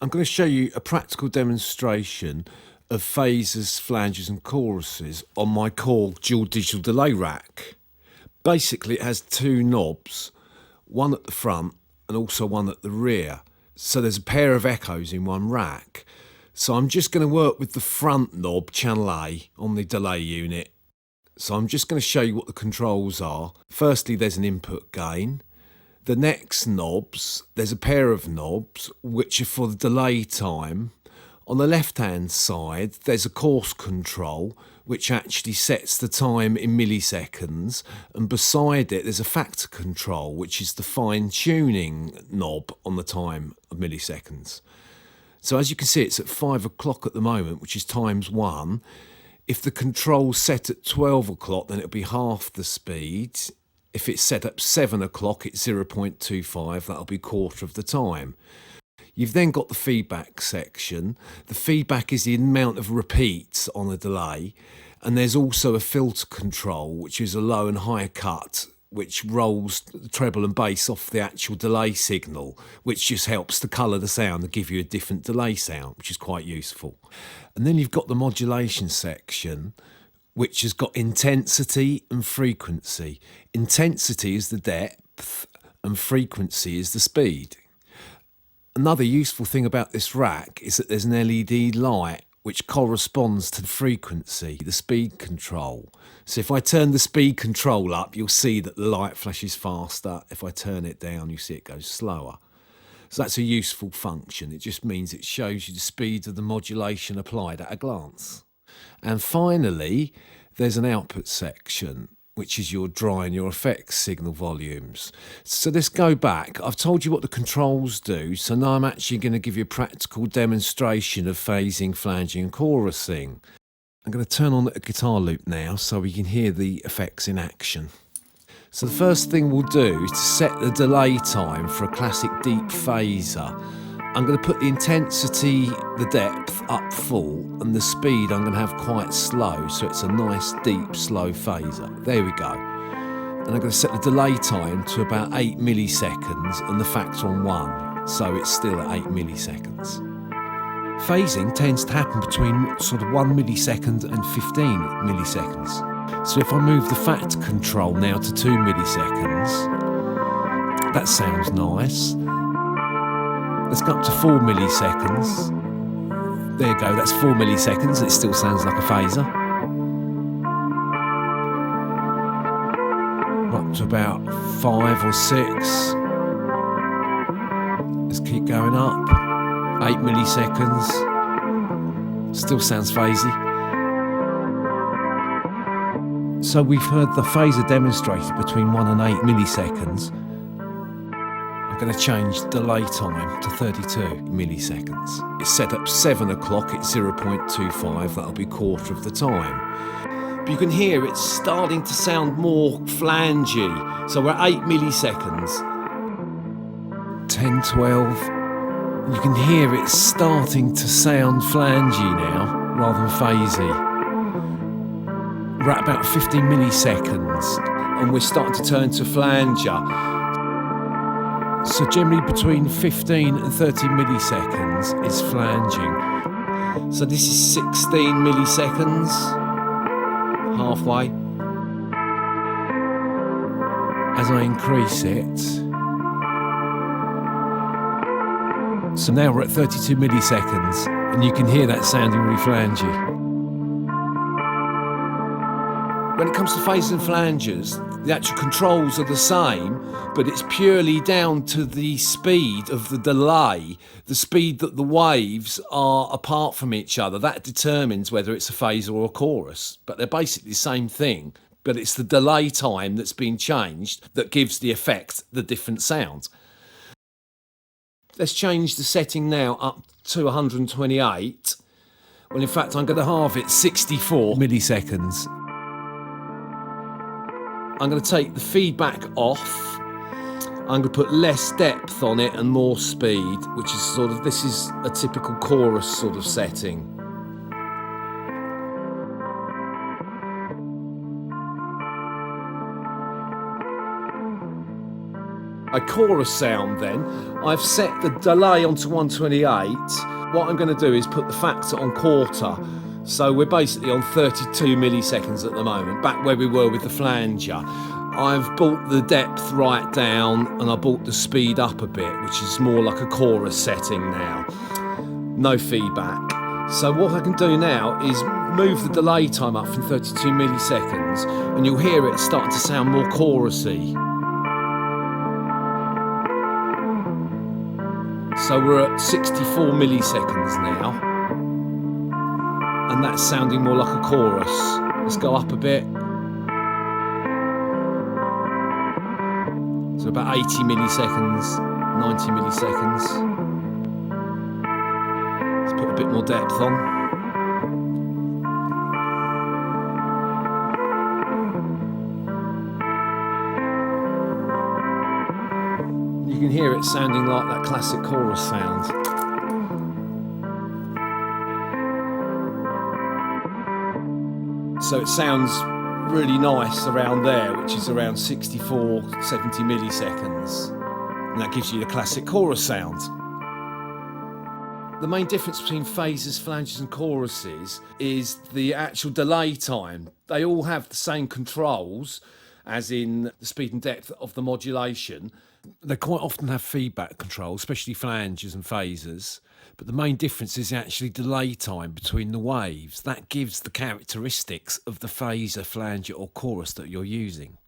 I'm going to show you a practical demonstration of phasers, flanges and choruses on my Korg dual digital delay rack. Basically it has two knobs, one at the front and also one at the rear. So there's a pair of echoes in one rack. So I'm just going to work with the front knob, channel A, on the delay unit. So I'm just going to show you what the controls are. Firstly, there's an input gain. The next knobs, there's a pair of knobs which are for the delay time. On the left hand side there's a course control which actually sets the time in milliseconds, and beside it there's a factor control which is the fine tuning knob on the time of milliseconds. So as you can see, it's at 5 o'clock at the moment, which is times 1. If the control's set at 12 o'clock then it'll be half the speed. If it's set up 7 o'clock, it's 0.25, that'll be quarter of the time. You've then got the feedback section. The feedback is the amount of repeats on a delay. And there's also a filter control, which is a low and high cut, which rolls the treble and bass off the actual delay signal, which just helps to colour the sound and give you a different delay sound, which is quite useful. And then you've got the modulation section, which has got intensity and frequency. Intensity is the depth and frequency is the speed. Another useful thing about this rack is that there's an LED light which corresponds to the frequency, the speed control. So if I turn the speed control up, you'll see that the light flashes faster. If I turn it down, you see it goes slower. So that's a useful function. It just means it shows you the speed of the modulation applied at a glance. And finally, there's an output section, which is your dry and your effects signal volumes. So let's go back. I've told you what the controls do, so now I'm actually going to give you a practical demonstration of phasing, flanging and chorusing. I'm going to turn on the guitar loop now so we can hear the effects in action. So the first thing we'll do is to set the delay time for a classic deep phaser. I'm going to put the intensity, the depth up full, and the speed I'm going to have quite slow, so it's a nice deep slow phaser. There we go. And I'm going to set the delay time to about 8 milliseconds and the factor on 1, so it's still at 8 milliseconds. Phasing tends to happen between sort of 1 millisecond and 15 milliseconds. So if I move the factor control now to 2 milliseconds, that sounds nice. Let's go up to 4 milliseconds. There you go, that's 4 milliseconds. It still sounds like a phaser. Up to about 5 or 6. Let's keep going up. 8 milliseconds. Still sounds phasey. So we've heard the phaser demonstrated between 1 and 8 milliseconds. I'm going to change delay time to 32 milliseconds. It's set up 7 o'clock, it's 0.25, that'll be quarter of the time. But you can hear it's starting to sound more flangy. So we're at 8 milliseconds. 10, 12. You can hear it's starting to sound flangy now, rather than phasey. We're at about 15 milliseconds, and we're starting to turn to flanger. So generally between 15 and 30 milliseconds is flanging. So this is 16 milliseconds, halfway. As I increase it. So now we're at 32 milliseconds, and you can hear that sounding really flangy. When it comes to phasers and flangers, the actual controls are the same, but it's purely down to the speed of the delay, the speed that the waves are apart from each other. That determines whether it's a phaser or a chorus, but they're basically the same thing. But it's the delay time that's been changed that gives the effect the different sound. Let's change the setting now up to 128. Well, in fact, I'm going to halve it, 64 milliseconds. I'm going to take the feedback off. I'm going to put less depth on it and more speed, which is sort of, this is a typical chorus sort of setting. A chorus sound then, I've set the delay onto 128. What I'm going to do is put the factor on quarter. So we're basically on 32 milliseconds at the moment, back where we were with the flanger. I've brought the depth right down and I brought the speed up a bit, which is more like a chorus setting now. No feedback. So what I can do now is move the delay time up from 32 milliseconds and you'll hear it starting to sound more chorusy. So we're at 64 milliseconds now. And that's sounding more like a chorus. Let's go up a bit. So about 80 milliseconds, 90 milliseconds. Let's put a bit more depth on. You can hear it sounding like that classic chorus sound. So it sounds really nice around there, which is around 64, 70 milliseconds. And that gives you the classic chorus sound. The main difference between phasers, flanges and choruses is the actual delay time. They all have the same controls, as in the speed and depth of the modulation. They quite often have feedback control, especially flanges and phasers. But the main difference is actually delay time between the waves. That gives the characteristics of the phaser, flanger or chorus that you're using.